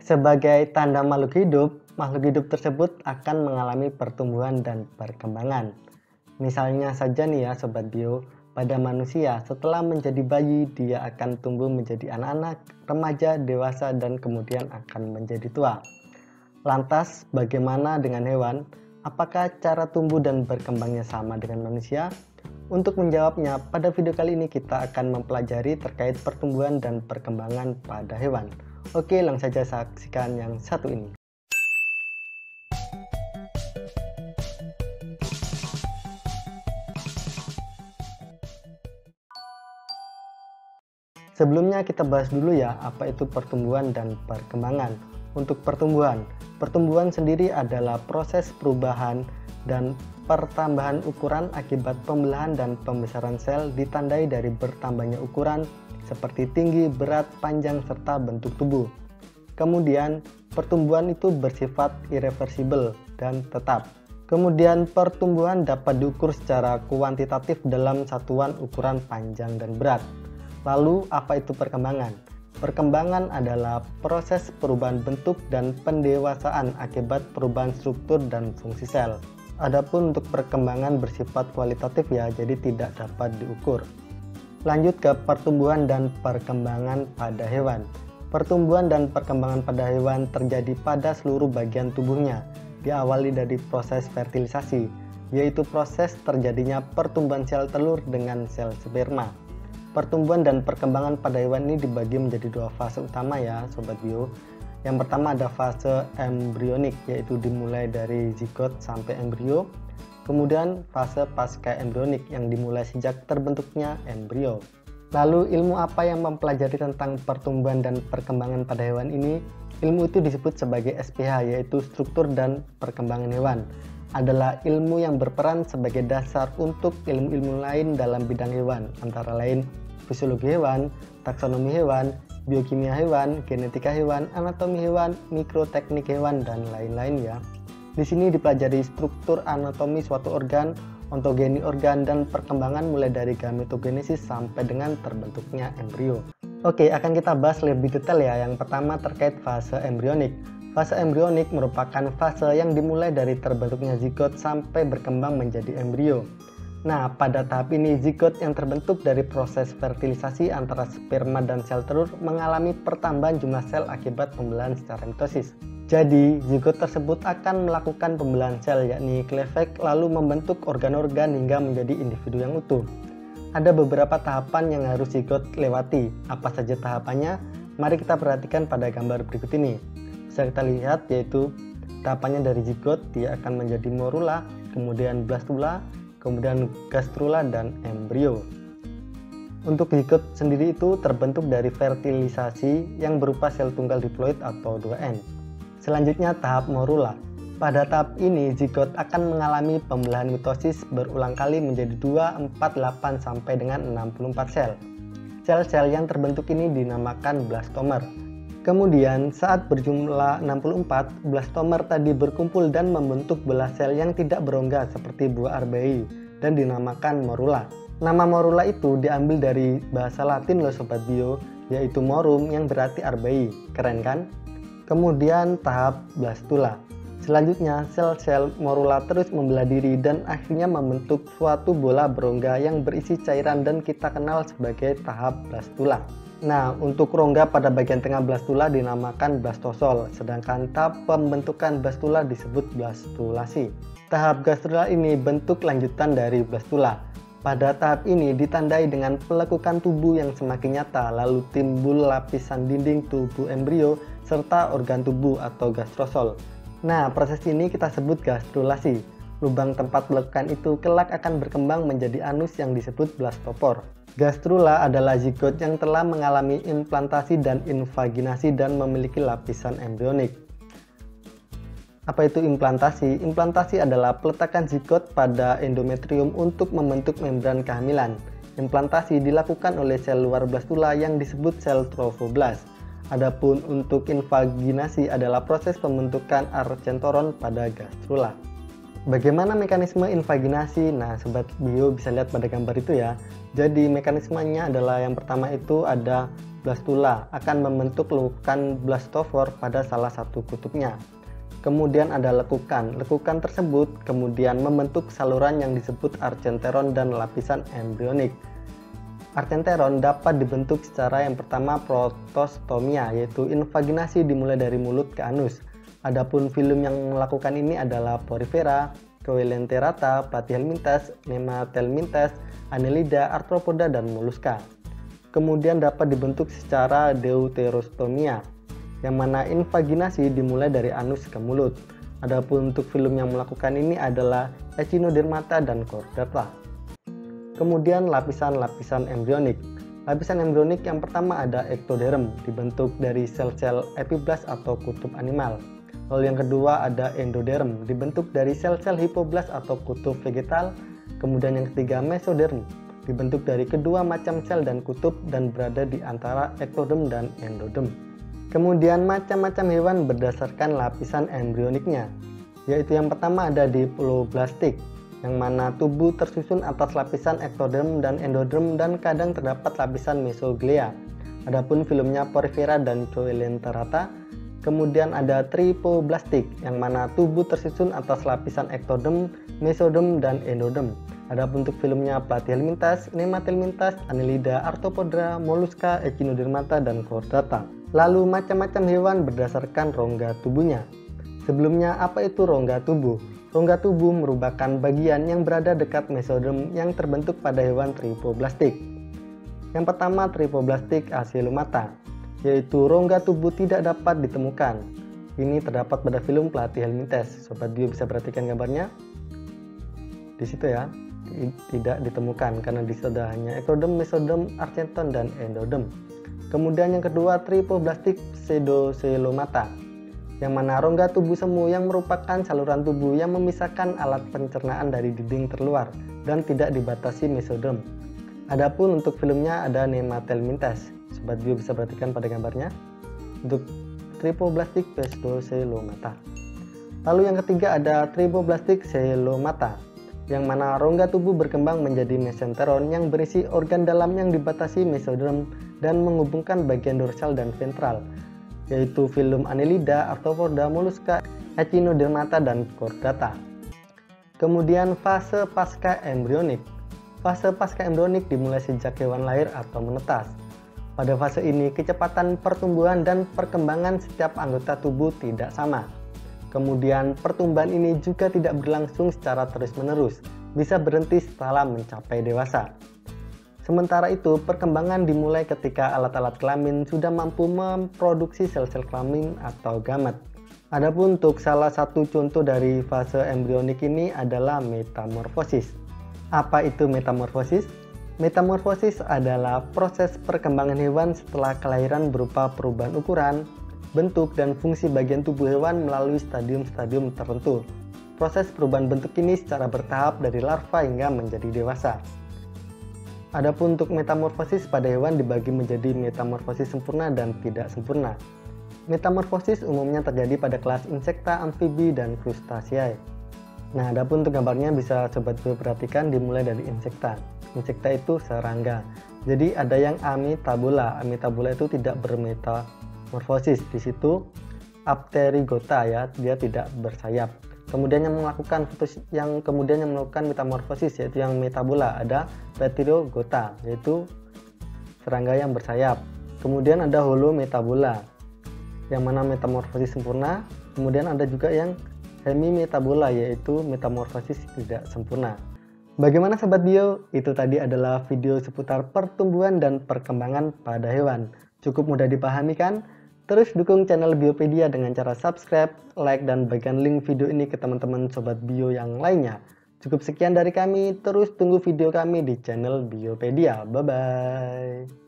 Sebagai tanda makhluk hidup tersebut akan mengalami pertumbuhan dan perkembangan. Misalnya saja nih ya Sobat Bio, pada manusia setelah menjadi bayi dia akan tumbuh menjadi anak-anak, remaja, dewasa, dan kemudian akan menjadi tua. Lantas bagaimana dengan hewan? Apakah cara tumbuh dan berkembangnya sama dengan manusia? Untuk menjawabnya, pada video kali ini kita akan mempelajari terkait pertumbuhan dan perkembangan pada hewan. Oke, langsung saja saksikan yang satu ini. Sebelumnya kita bahas dulu ya apa itu pertumbuhan dan perkembangan. Untuk pertumbuhan sendiri adalah proses perubahan dan pertambahan ukuran akibat pembelahan dan pembesaran sel ditandai dari bertambahnya ukuran seperti tinggi, berat, panjang, serta bentuk tubuh. Kemudian, pertumbuhan itu bersifat irreversibel dan tetap. Kemudian, pertumbuhan dapat diukur secara kuantitatif dalam satuan ukuran panjang dan berat. Lalu, apa itu perkembangan? Perkembangan adalah proses perubahan bentuk dan pendewasaan akibat perubahan struktur dan fungsi sel. Adapun untuk perkembangan bersifat kualitatif ya, jadi tidak dapat diukur. Lanjut ke pertumbuhan dan perkembangan pada hewan. Pertumbuhan dan perkembangan pada hewan terjadi pada seluruh bagian tubuhnya, diawali dari proses fertilisasi, yaitu proses terjadinya pertumbuhan sel telur dengan sel sperma. Pertumbuhan dan perkembangan pada hewan ini dibagi menjadi dua fase utama ya Sobat Bio. Yang pertama ada fase embrionik, yaitu dimulai dari zigot sampai embrio. Kemudian fase pasca embrionik yang dimulai sejak terbentuknya embrio. Lalu ilmu apa yang mempelajari tentang pertumbuhan dan perkembangan pada hewan ini? Ilmu itu disebut sebagai SPH, yaitu struktur dan perkembangan hewan. Adalah ilmu yang berperan sebagai dasar untuk ilmu-ilmu lain dalam bidang hewan, antara lain fisiologi hewan, taksonomi hewan, biokimia hewan, genetika hewan, anatomi hewan, mikroteknik hewan, dan lain-lain ya. Di sini dipelajari struktur anatomi suatu organ, ontogeni organ, dan perkembangan mulai dari gametogenesis sampai dengan terbentuknya embrio. Oke, akan kita bahas lebih detail ya. Yang pertama terkait fase embrionik. Fase embrionik merupakan fase yang dimulai dari terbentuknya zigot sampai berkembang menjadi embrio. Nah, pada tahap ini zigot yang terbentuk dari proses fertilisasi antara sperma dan sel telur mengalami pertambahan jumlah sel akibat pembelahan secara mitosis. Jadi, zigot tersebut akan melakukan pembelahan sel yakni cleavage lalu membentuk organ-organ hingga menjadi individu yang utuh. Ada beberapa tahapan yang harus zigot lewati. Apa saja tahapannya? Mari kita perhatikan pada gambar berikut ini. Bisa kita lihat yaitu tahapannya dari zigot dia akan menjadi morula, kemudian blastula, kemudian gastrula, dan embrio. Untuk zigot sendiri itu terbentuk dari fertilisasi yang berupa sel tunggal diploid atau 2N. Selanjutnya tahap morula. Pada tahap ini zigot akan mengalami pembelahan mitosis berulang kali menjadi 2, 4, 8 sampai dengan 64 sel. Sel-sel yang terbentuk ini dinamakan blastomer. Kemudian saat berjumlah 64, blastomer tadi berkumpul dan membentuk belah sel yang tidak berongga seperti buah arbei dan dinamakan morula. Nama morula itu diambil dari bahasa Latin loh Sobat Bio, yaitu morum yang berarti arbei. Keren kan? Kemudian tahap blastula. Selanjutnya sel-sel morula terus membelah diri dan akhirnya membentuk suatu bola berongga yang berisi cairan dan kita kenal sebagai tahap blastula. Nah, untuk rongga pada bagian tengah blastula dinamakan blastosol, sedangkan tahap pembentukan blastula disebut blastulasi. Tahap gastrula ini bentuk lanjutan dari blastula. Pada tahap ini ditandai dengan pelekukan tubuh yang semakin nyata, lalu timbul lapisan dinding tubuh embrio serta organ tubuh atau gastrosol. Nah, proses ini kita sebut gastrulasi. Lubang tempat pelekukan itu kelak akan berkembang menjadi anus yang disebut blastopor. Gastrula adalah zigot yang telah mengalami implantasi dan invaginasi dan memiliki lapisan embrionik. Apa itu implantasi? Implantasi adalah peletakan zigot pada endometrium untuk membentuk membran kehamilan. Implantasi dilakukan oleh sel luar blastula yang disebut sel trophoblast. Adapun untuk invaginasi adalah proses pembentukan archenteron pada gastrula. Bagaimana mekanisme invaginasi? Nah, Sobat Bio bisa lihat pada gambar itu ya. Jadi mekanismenya adalah yang pertama itu ada blastula akan membentuk lekukan blastofor pada salah satu kutubnya. Kemudian ada lekukan. Lekukan tersebut kemudian membentuk saluran yang disebut archenteron dan lapisan embrionik. Archenteron dapat dibentuk secara yang pertama protostomia, yaitu invaginasi dimulai dari mulut ke anus. Adapun filum yang melakukan ini adalah Porifera, Coelenterata, Platyhelminthes, Nematelminthes, Annelida, Arthropoda, dan Mollusca. Kemudian dapat dibentuk secara deuterostomia, yang mana invaginasi dimulai dari anus ke mulut. Adapun untuk filum yang melakukan ini adalah Echinodermata dan Chordata. Kemudian lapisan-lapisan embrionik. Lapisan embrionik yang pertama ada ektoderm, dibentuk dari sel-sel epiblast atau kutub animal. Lalu yang kedua ada endoderm, dibentuk dari sel-sel hipoblast atau kutub vegetal. Kemudian yang ketiga mesoderm, dibentuk dari kedua macam sel dan kutub dan berada di antara ektoderm dan endoderm. Kemudian macam-macam hewan berdasarkan lapisan embrioniknya, yaitu yang pertama ada diploblastik, yang mana tubuh tersusun atas lapisan ektoderm dan endoderm dan kadang terdapat lapisan mesoglea. Adapun filumnya Porifera dan Coelenterata. Kemudian ada tripoblastik, yang mana tubuh tersusun atas lapisan ektoderm, mesoderm, dan endoderm. Adapun untuk filumnya Platyhelminthes, Nematelminthes, Annelida, Arthropoda, Mollusca, Echinodermata, dan Chordata. Lalu macam-macam hewan berdasarkan rongga tubuhnya. Sebelumnya, apa itu rongga tubuh? Rongga tubuh merupakan bagian yang berada dekat mesoderm yang terbentuk pada hewan tripoblastik. Yang pertama tripoblastik asilomata, yaitu rongga tubuh tidak dapat ditemukan. Ini terdapat pada filum Platyhelminthes. Sobat Bio bisa perhatikan gambarnya. Di situ ya, tidak ditemukan karena di situ ada hanya ektoderm, mesoderm, archenton, dan endoderm. Kemudian yang kedua tripoblastik pseudocoelomata, yang mana rongga tubuh semu yang merupakan saluran tubuh yang memisahkan alat pencernaan dari dinding terluar dan tidak dibatasi mesoderm. Adapun untuk filumnya ada Nematelminthes. Sobat Bio bisa perhatikan pada gambarnya untuk tripoblastik pseudocoelomata. Lalu yang ketiga ada tripoblastik coelomata, yang mana rongga tubuh berkembang menjadi mesenteron yang berisi organ dalam yang dibatasi mesoderm dan menghubungkan bagian dorsal dan ventral, yaitu filum Annelida, Arthropoda, Mollusca, Echinodermata, dan Chordata. Kemudian fase pasca embrionik. Fase pasca embrionik dimulai sejak hewan lahir atau menetas. Pada fase ini, kecepatan pertumbuhan dan perkembangan setiap anggota tubuh tidak sama. Kemudian, pertumbuhan ini juga tidak berlangsung secara terus-menerus, bisa berhenti setelah mencapai dewasa. Sementara itu, perkembangan dimulai ketika alat-alat kelamin sudah mampu memproduksi sel-sel kelamin atau gamet. Adapun untuk salah satu contoh dari fase embrionik ini adalah metamorfosis. Apa itu metamorfosis? Metamorfosis adalah proses perkembangan hewan setelah kelahiran berupa perubahan ukuran, bentuk, dan fungsi bagian tubuh hewan melalui stadium-stadium tertentu. Proses perubahan bentuk ini secara bertahap dari larva hingga menjadi dewasa. Adapun untuk metamorfosis pada hewan dibagi menjadi metamorfosis sempurna dan tidak sempurna. Metamorfosis umumnya terjadi pada kelas insekta, amfibi, dan Crustaceae. Nah, adapun untuk gambarnya bisa Sobat Bio perhatikan dimulai dari insekta. Insekta itu serangga. Jadi ada yang amitabula. Amitabula itu tidak bermetamorfosis. Di situ Apterygota ya, dia tidak bersayap. Kemudian yang melakukan metamorfosis yaitu yang metabula ada Pterygota, yaitu serangga yang bersayap. Kemudian ada holometabula, yang mana metamorfosis sempurna. Kemudian ada juga yang hemimetabula, yaitu metamorfosis tidak sempurna. Bagaimana Sobat Bio? Itu tadi adalah video seputar pertumbuhan dan perkembangan pada hewan. Cukup mudah dipahami kan? Terus dukung channel Biopedia dengan cara subscribe, like, dan bagikan link video ini ke teman-teman Sobat Bio yang lainnya. Cukup sekian dari kami, terus tunggu video kami di channel Biopedia. Bye-bye.